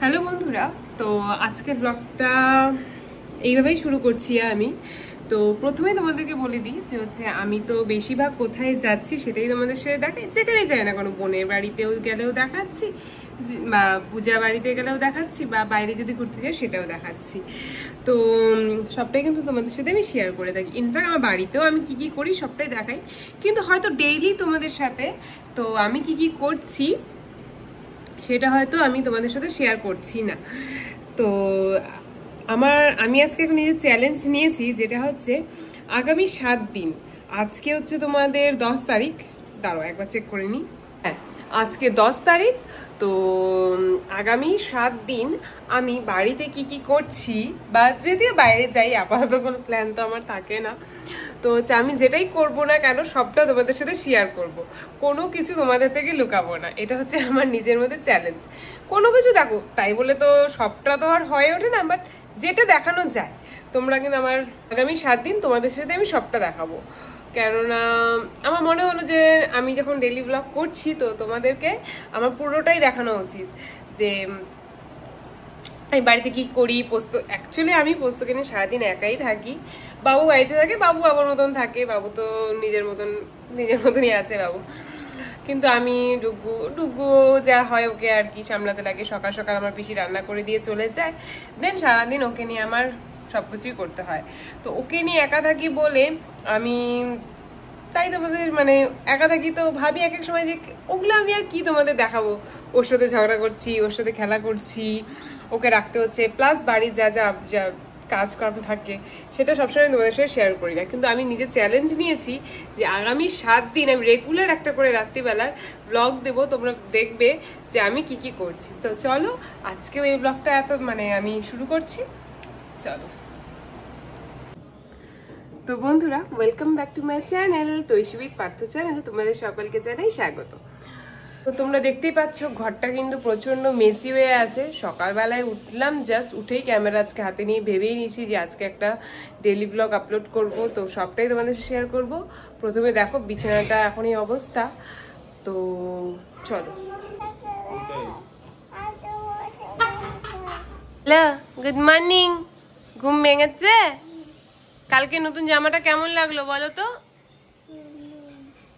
Hello বন্ধুরা, তো আজকের ব্লগটা এইভাবেই শুরু করছি আমি। তো প্রথমে তোমাদেরকে বলে দিই যে আমি তো বেশিরভাগ কোথায় যাচ্ছি সেটাই তোমাদের সাথে দেখাই। যেখানে যাই না কোনো, বোনের বাড়িতেও গেলেও দেখাচ্ছি, বা পূজা বাড়িতে গেলেও দেখাচ্ছি, বা বাইরে যদি ঘুরতে যাই সেটাও দেখাচ্ছি। তো সবটাই কিন্তু তোমাদের সাথে আমি শেয়ার করে থাকি। ইনফ্যাক্ট আমার বাড়িতেও আমি কি কি করি সবটাই দেখাই, কিন্তু হয়তো ডেইলি তোমাদের সাথে তো আমি কি কি করছি সেটা হয়তো আমি তোমাদের সাথে শেয়ার করছি না। তো আমি আজকে একটা নিজের চ্যালেঞ্জ নিয়েছি, যেটা হচ্ছে আগামী 7 দিন। আজকে হচ্ছে তোমাদের 10 তারিখ, দাঁড়াও একবার চেক করে নিই। হ্যাঁ, আজকে 10 তারিখ। তো আগামী 7 দিন আমি বাড়িতে কি কি করছি, বা যদিও বাইরে যাই, আপাতত কোনো প্ল্যান তো আমার থাকে না। তো আমি যেটাই করব না কেন সবটা তোমাদের সাথে শেয়ার করব, কোনো কিছু তোমাদের থেকে লুকাবো না। এটা হচ্ছে আমার নিজের মধ্যে চ্যালেঞ্জ। কোনো কিছু দেখো তাই বলে তো সবটা তো আর হয়ে ওঠে না, বাট যেটা দেখানো যায় তোমরা কিন্তু আমার আগামী 7 দিন তোমাদের সাথে আমি সবটা দেখাবো। কেননা আমার মনে হলো যে আমি যখন ডেইলি ব্লগ করছি তো তোমাদেরকে আমার পুরোটাই দেখানো উচিত, যে আমি বাড়িতে কি করি। অ্যাকচুয়ালি আমি পোস্তকে নিয়ে সারাদিন একাই থাকি। বাবু বাড়িতে থাকে, বাবু বাবার মতন থাকে, বাবু তো নিজের মতনই আছে বাবু। কিন্তু আমি ডুগু যা হয় ওকে আর কি সামলাতে লাগে। সকাল সকাল আমার পিসি রান্না করে দিয়ে চলে যায়, দেন সারাদিন ওকে নিয়ে আমার সবকিছুই করতে হয়। তো ওকে নিয়ে একা থাকি বলে আমি তাই তোমাদের একা থাকি, তো ভাবি এক এক সময় যে ওগুলো আমি আর কি তোমাদের দেখাবো। ওর সাথে ঝগড়া করছি, ওর সাথে খেলা করছি, ওকে রাখতে হচ্ছে, প্লাস বাড়ির যা যা যা কাজকর্ম থাকে সেটা সবসময় তোমাদের সাথে শেয়ার করি না। কিন্তু আমি নিজে চ্যালেঞ্জ নিয়েছি যে আগামী 7 দিন আমি রেগুলার একটা করে রাত্রিবেলার ব্লগ দেবো, তোমরা দেখবে যে আমি কি কি করছি। তো চলো আজকেও এই ব্লগটা আমি শুরু করছি, চলো। তো বন্ধুরা, welcome back to my channel Taishi with Partha channel. তোমাদের সকলকে জানাই স্বাগত। তো তোমরা দেখতেই পাচ্ছ ঘরটা কিন্তু প্রচন্ড মেসি হয়ে আছে। সকালবেলায় উঠলাম, জাস্ট উঠেই ক্যামেরা আজকে হাতে নিয়ে ভেবেই নিয়েছি যে আজকে একটা ডেইলি ব্লগ আপলোড করব। তো সবটাই তোমাদের শেয়ার করব। প্রথমে দেখো বিছানাটা এখনই অবস্থা। তো চলো। Hello, good morning. ঘুম ভেঙেছে? কালকে নতুন জামাটা কেমন লাগলো বলো তো?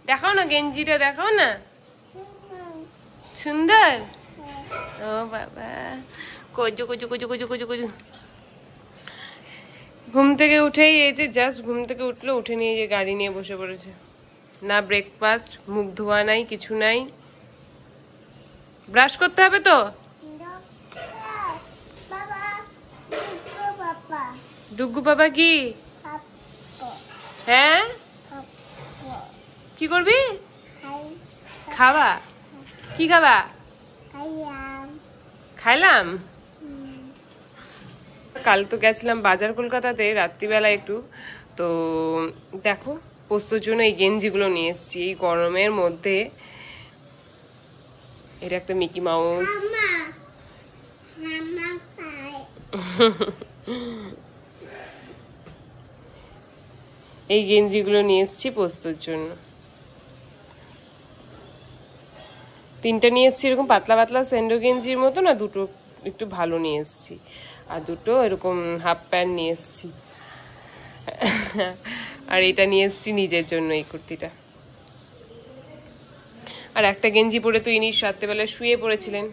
দেখাও না, গেঞ্জিটা দেখাও না। সুন্দর? ও বাবা, কজু কজু কজু কজু কজু কজু। ঘুম থেকে উঠেই এই যে জাস্ট ঘুম থেকে উঠলো, উঠে নিয়ে যে গাড়ি নিয়ে বসে পড়েছে। না ব্রেকফাস্ট, মুখ ধোয়া নাই, কিছু নাই। ব্রাশ করতে হবে তো? ডুগু বাবা কি? হ্যাঁ, কি করবি? খাওয়া? কি খাবা? খাইলাম। কাল তো গেছিলাম বাজার কলকাতাতে রাত্রিবেলা একটু। তো দেখো পোস্তর জন্য এই গেঞ্জিগুলো নিয়ে এসেছি এই গরমের মধ্যে। এটা একটা মিকি মাউস। এই গেঞ্জিগুলো নিয়ে এসেছি পোস্তর জন্য। 3টা নিয়ে এসেছি এরকম পাতলা পাতলা স্যান্ডো গেঞ্জির মতো না, দুটো একটু ভালো নিয়ে এসেছি, আর দুটো এরকম হাফ প্যান্ট নিয়ে এসেছি। আর এটা নিয়ে এসেছি নিজের জন্য, এই কুর্তিটা। আর একটা গেঞ্জি পরে তো ইনি রাত্রেবেলা শুয়ে পড়েছিলেন।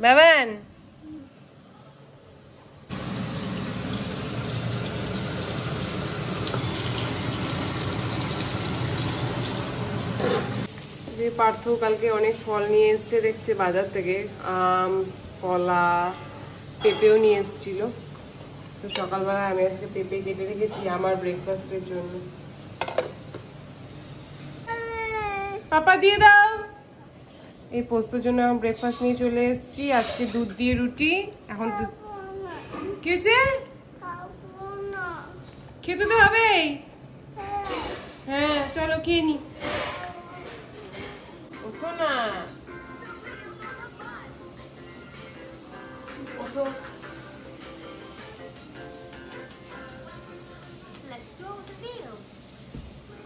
বাবান, যে পার্থ কালকে অনেক ফল নিয়ে এসছে দেখছে বাজার থেকে, আম, কলা, পেঁপেও নিয়ে এসেছিল। তো সকালবেলা আমি আজকে পেঁপে কেটে রেখেছি আমার ব্রেকফাস্টের জন্য। পাপা দিয়ে দাও। এই পোস্তর জন্য আমি ব্রেকফাস্ট নিয়ে চলে এসেছি। আজকে দুধ দিয়ে রুটি। এখন কি হয়েছে? খেতে তো হবেই। হ্যাঁ চলো খেয়ে নি। ওঠো না, ওঠো।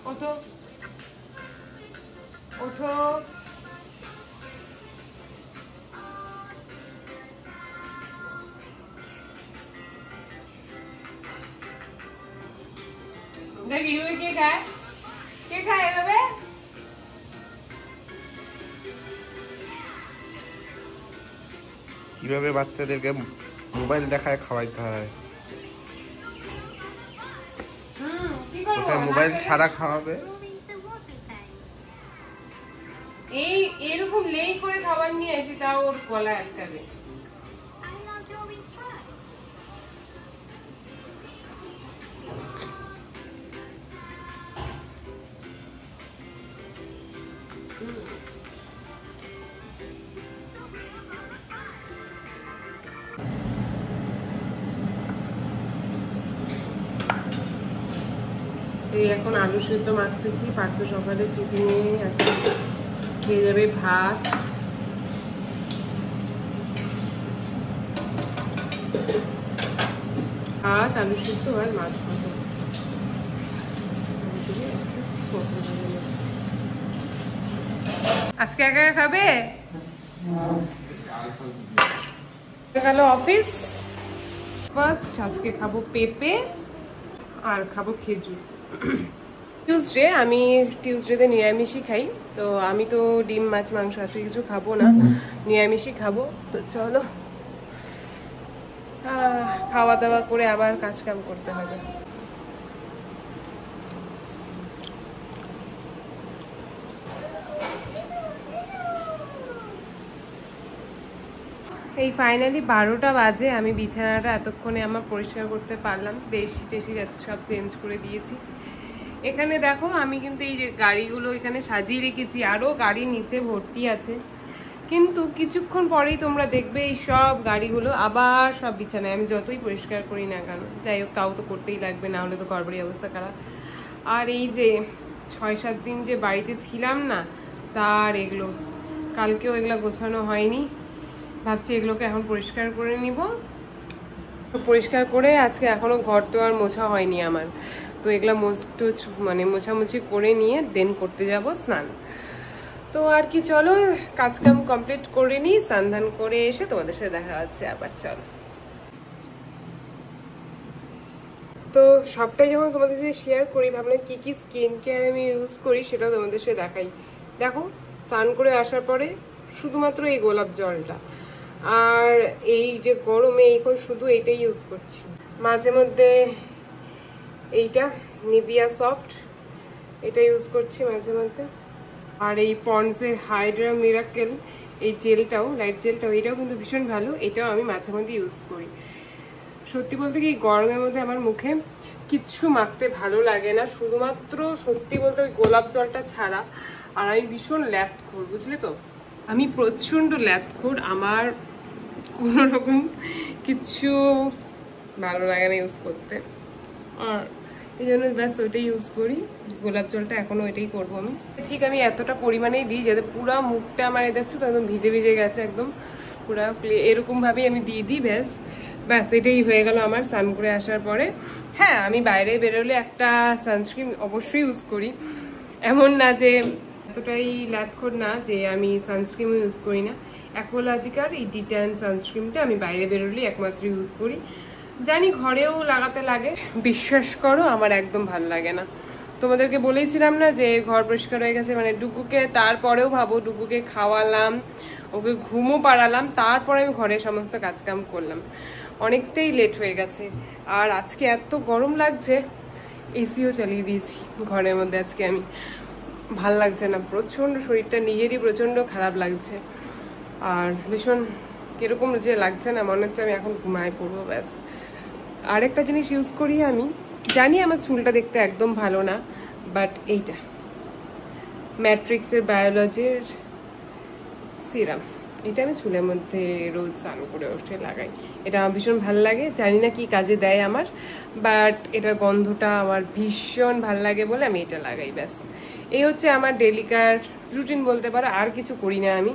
ওঠো ওঠো। দেখ এইভাবে কে খায়, কে খায় এভাবে? কিভাবে বাচ্চাদেরকে মোবাইল দেখায় খাওয়াইতে হয়, কোথায় মোবাইল ছাড়া খাওয়াবে। এই এরকম লেই করে খাবার নিয়ে এসে তাও ওর গলায় আটকাবে। এই এখন আলু সেদ্ধ মাখতেছি, পার্থ সকালে টিফিনে আছে খেয়ে যাবে ভাত, ভাত আলু সেদ্ধ আর মাছ ভাজা। আজকে একা একা খাবে? গেল অফিস, ফার্স্ট আজকে খাবো পেঁপে আর খাবো খেজুর। টিউসডে, আমি টিউসডেতে নিরামিষই খাই, তো আমি তো ডিম মাছ মাংস আছে কিছু খাবো না, নিরামিষই খাবো। তো চলো খাওয়া দাওয়া করে আবার কাজ কাম করতে হবে। এই ফাইনালি 12টা বাজে, আমি বিছানাটা এতক্ষণে আমার পরিষ্কার করতে পারলাম, বেশি টেশি যাচ্ছে সব চেঞ্জ করে দিয়েছি। এখানে দেখো আমি কিন্তু এই যে গাড়িগুলো এখানে সাজিয়ে রেখেছি, আরও গাড়ি নিচে ভর্তি আছে, কিন্তু কিছুক্ষণ পরেই তোমরা দেখবে এই সব গাড়িগুলো আবার সব বিছানায়, আমি যতই পরিষ্কার করি না কেন, যাই হোক তাও তো করতেই লাগবে, না হলে তো ঘরবাড়ি অবস্থা খারাপ। আর এই যে 6-7 দিন যে বাড়িতে ছিলাম না, তার এগুলো কালকেও এগুলো গোছানো হয়নি, ভাবছি এগুলোকে এখন পরিষ্কার করে নিব। তো পরিষ্কার করে আজকে এখনো ঘর তো আর মোছা হয়নি আমার, তো এগুলা মানে মোছামুছি করে নিয়ে দেন করতে যাব স্নান। তো আর কি, চলো কাজ কাম কমপ্লিট করে নিই, স্নান ধান করে এসে তোমাদের সাথে দেখা হচ্ছে আবার। চলো, তো সবটাই যখন তোমাদের সাথে শেয়ার করি, ভাবলাম কি কি স্কিন কেয়ার আমি ইউজ করি সেটাও তোমাদের সাথে দেখাই। দেখো স্নান করে আসার পরে শুধুমাত্র এই গোলাপ জলটা, আর এই যে গরমে এখন শুধু এইটাই ইউজ করছি, মাঝে মধ্যে এইটা নিভিয়া সফট এটা ইউজ করছি মাঝে মধ্যে, আর এই পন্ডসের হাইড্রা মিরাকেল এই জেলটাও, লাইট জেলটাও, এটাও কিন্তু ভীষণ ভালো, এটাও আমি মাঝে মধ্যে ইউজ করি। সত্যি বলতে কি গরমের মধ্যে আমার মুখে কিচ্ছু মাখতে ভালো লাগে না, শুধুমাত্র সত্যি বলতে ওই গোলাপ জলটা ছাড়া। আর আমি ভীষণ ল্যাথখোর, বুঝলে তো, আমি প্রচণ্ড ল্যাথখোর, আমার কোনো রকম কিচ্ছু ভালো লাগে না ইউজ করতে, আর এই জন্য ব্যাস ওইটাই ইউজ করি, গোলাপ জলটা এখনও ওইটাই করবো আমি। ঠিক আমি এতটা পরিমাণেই দিই যাতে পুরো মুখটা আমার দেখছো তো একদম ভিজে ভিজে গেছে, একদম পুরো এরকমভাবেই আমি দিয়ে দিই, ব্যাস এটাই হয়ে গেল আমার স্নান করে আসার পরে। হ্যাঁ, আমি বাইরে বেরোলে একটা সানস্ক্রিন অবশ্যই ইউজ করি, এমন না যে এতটাই ল্যাথখোর না যে আমি সানস্ক্রিনও ইউজ করি না। অ্যাকোলজিকার এই ডিট্যান সানস্ক্রিনটা আমি বাইরে বেরোলে একমাত্র ইউজ করি, জানি ঘরেও লাগাতে লাগে, বিশ্বাস করো আমার একদম ভালো লাগে না। তোমাদেরকে বলেইছিলাম না যে ঘর পরিষ্কার হয়ে গেছে, মানে ডুগুকে তারপরেও ভাবো ডুগুকে খাওয়ালাম, ওকে ঘুমও পাড়ালাম, তারপরে আমি ঘরে সমস্ত কাজকাম করলাম, অনেকটাই লেট হয়ে গেছে। আর আজকে এত গরম লাগছে, এসিও চালিয়ে দিয়েছি ঘরের মধ্যে, আজকে আমি ভাল লাগছে না, প্রচণ্ড শরীরটা নিজেরই প্রচণ্ড খারাপ লাগছে, আর ভীষণ কিরকম যে লাগছে না, মনে হচ্ছে আমি এখন ঘুমায় পড়বো ব্যাস। আরেকটা জিনিস ইউজ করি আমি, জানি আমার চুলটা দেখতে একদম ভালো না, বাট এইটা ম্যাট্রিক্সের বায়োলজির সিরাম, এটা আমি চুলের মধ্যে রোজ স্নান করে উঠে লাগাই, এটা আমার ভীষণ ভালো লাগে, জানি না কি কাজে দেয় আমার, বাট এটার গন্ধটা আমার ভীষণ ভালো লাগে বলে আমি এটা লাগাই, ব্যাস এই হচ্ছে আমার ডেলিকার রুটিন বলতে পারো। আর কিছু করি না আমি,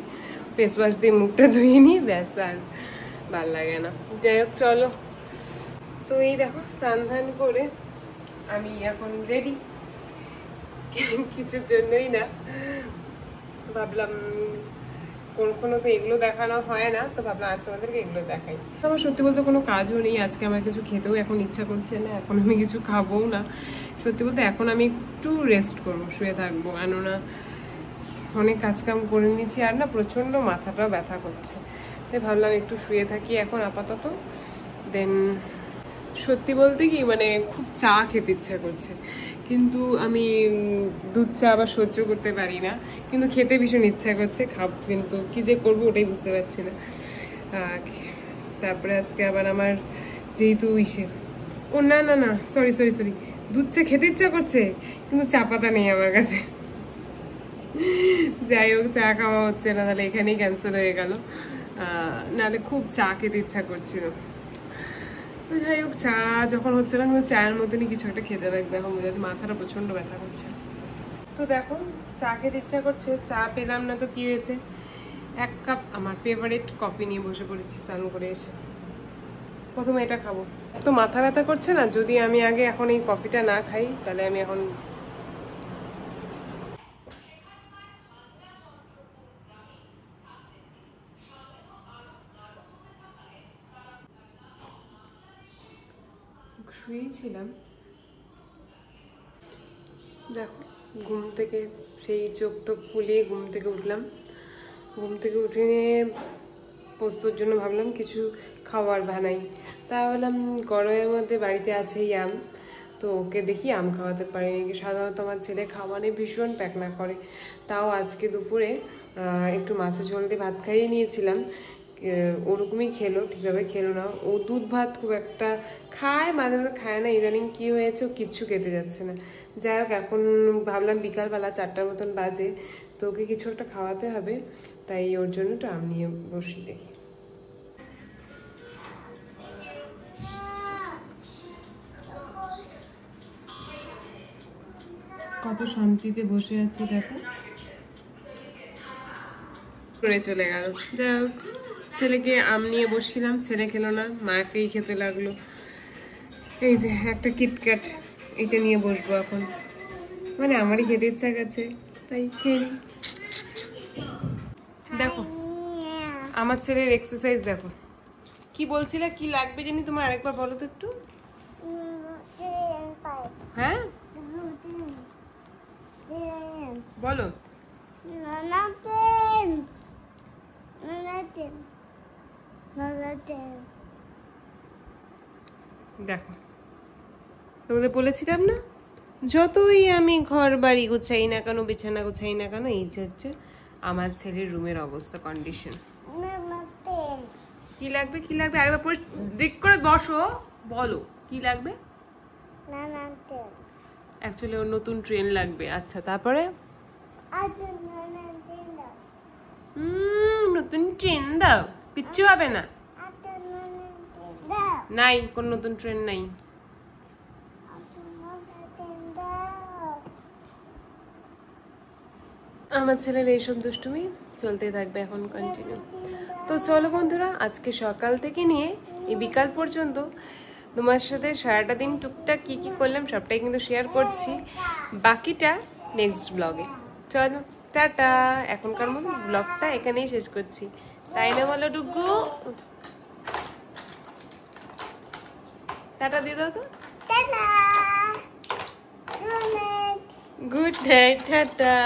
ফেস ওয়াশ দিয়ে মুখটা ধুয়ে নিই ব্যাস, আর ভাল লাগে না। যাই হোক চলো, তো এই দেখো স্নান ধান করে আমি এখন রেডি, কিছুর জন্যই না, তো ভাবলাম কোনো তো এগুলো দেখানো হয় না, তো ভাবলাম আজ তোমাদেরকে এগুলো দেখাই। আমার সত্যি বলতে কোনো কাজও নেই আজকে, আমার কিছু খেতেও এখন ইচ্ছা করছে না, এখন আমি কিছু খাবও না, সত্যি বলতে এখন আমি একটু রেস্ট করবো, শুয়ে থাকবো, কেননা অনেক কাজকাম করে নিয়েছি আর না প্রচণ্ড মাথাটাও ব্যথা করছে, তাই ভাবলাম একটু শুয়ে থাকি এখন আপাতত। দেন সত্যি বলতে কি মানে খুব চা খেতে ইচ্ছা করছে, কিন্তু আমি দুধ চা আবার সহ্য করতে পারি না, কিন্তু খেতে ভীষণ ইচ্ছা করছে, খাবো কিন্তু কি যে করবো ওটাই বুঝতে পারছি না। তারপরে আজকে আবার আমার যেহেতু ও না না না সরি সরি সরি, দুধ চা খেতে ইচ্ছা করছে কিন্তু চা পাতা নেই আমার কাছে। যাই হোক চা খাওয়া হচ্ছে না, তাহলে এখানেই ক্যান্সেল হয়ে গেল, নাহলে খুব চা খেতে ইচ্ছা করছিল। তো যাই হোক চা যখন হচ্ছে না, চায়ের মতনই কিছু একটা খেতে লাগবে, এখন বোঝাচ্ছে মাথাটা প্রচন্ড ব্যথা করছে। তো দেখো চা খেতে ইচ্ছা করছে, চা পেলাম না তো কি হয়েছে, 1 কাপ আমার ফেভারিট কফি নিয়ে বসে পড়েছি স্নান করে এসে। প্রথমে এটা খাবো, তো মাথা ব্যথা করছে না, যদি আমি আগে এখন এই কফিটা না খাই তাহলে আমি এখন শুয়েই ছিলাম। দেখো ঘুম থেকে সেই চোখ টোক ফুলিয়ে ঘুম থেকে উঠলাম, ঘুম থেকে উঠে নিয়ে পোস্তর জন্য ভাবলাম কিছু খাবার বানাই, তা ভাবলাম গরমের মধ্যে বাড়িতে আছেই আম, তো ওকে দেখি আম খাওয়াতে পারি নাকি। সাধারণত আমার ছেলে খাওয়ানে ভীষণ প্যাকনা করে, তাও আজকে দুপুরে একটু মাছের ঝোল দিয়ে ভাত খাইয়ে নিয়েছিলাম, ওরকমই খেলো, ঠিকভাবে খেলো না, ও দুধ ভাত খুব একটা খায়, মাঝে মাঝে খায় না, ইদানিং কি হয়েছে ও কিচ্ছু খেতে যাচ্ছে না। যাই হোক এখন ভাবলাম বিকালবেলা 4টার মতন বাজে, তো ওকে কিছু একটা খাওয়াতে হবে, তাই ওর জন্য একটু আম নিয়ে বসি দেখি। কত শান্তিতে বসে আছি দেখো, করে চলে গেল। যাই হোক ছেলেকে আম নিয়ে বসছিলাম, ছেলে খেলো না, মাকেই খেতে লাগলো। এই যে একটা কিটক্যাট, এটা নিয়ে বসবো এখন, মানে আমারই খেতে ইচ্ছা গেছে তাই খেয়ে নিই। দেখো আমার ছেলের এক্সারসাইজ দেখো, কি বলছিলে কি লাগবে জানি তোমার, আরেকবার বলো তো একটু। হ্যাঁ বলো। দেখো তোমাদের বলেছিলাম না, যতই আমি ঘর বাড়ি গুছাই না কেন, বিছানা গুছাই না কেন, এই যে হচ্ছে আমার ছেলের রুমের অবস্থা, কন্ডিশন। কি লাগবে কি লাগবে, আরেকবার পরে দিক করে বসো, বলো কি লাগবে। অ্যাকচুয়ালি ওর নতুন ট্রেন লাগবে। আচ্ছা তারপরে নতুন ট্রেন দাও, কিচ্ছু হবে না, নাই কোন নতুন ট্রেন নাই। আমার ছেলের এইসব দুষ্টুমি চলতেই থাকবে এখন কন্টিনিউ। তো চলো বন্ধুরা, আজকে সকাল থেকে নিয়ে এই বিকাল পর্যন্ত তোমার সাথে সারাটা দিন টুকটাক কি কি করলাম সবটাই কিন্তু শেয়ার করছি, বাকিটা নেক্সট ব্লগে। চলো টাটা, এখনকার মতো ব্লগটা এখানেই শেষ করছি, তাই না বলো ডুগু? টাটা দিয়ে দাও তো, গুড নাইট, টাটা।